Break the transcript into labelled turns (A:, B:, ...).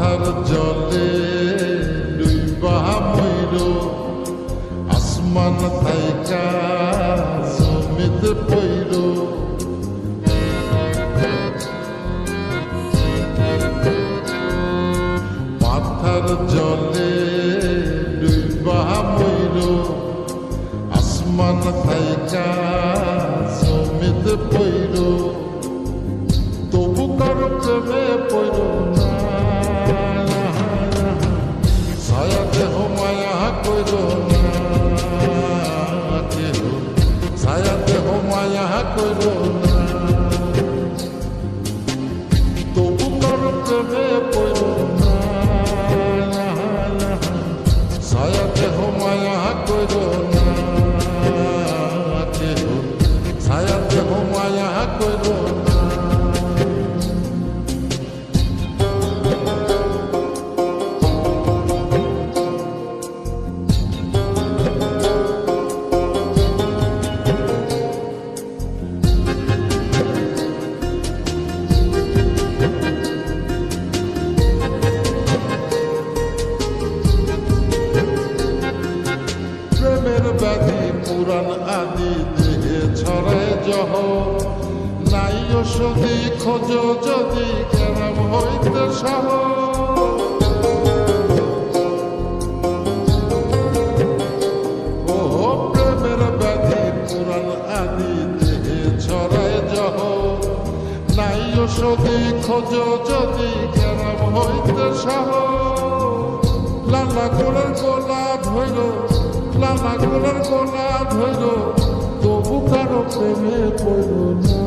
A: মাথার জলে ডুইবা মইর আসমান থাইকা জমিতে পইর মাথার জলে ডুইবা মইর আসমান থাইকা জমিতে পইর তবু কার প্রেমে পইর না ছায়া দেহ মায়া কইর না কেহ ছায়া দেহ মায়া কইর না তবু কার প্রেমে পইর না ছায়া দেহ মায়া কইর না কেহ ছায়া দেহ মায়া কইর না প্রেমের ব্যাধি পুরাণ আদি দেহে ছড়ায় জহ নাই ওষুধি খোঁজ যদি কেরাম হইতে সহ ও প্রেমের ব্যাধি পুরাণ আদি দেহে ছড়ায় জহ নাই ওষুধি খোঁজ যদি কেরাম হইতে সহ লালা গোলার গোলা ধৈর লালা গোলার গোলা ধৈর তবু কারো প্রেমে পড়ল না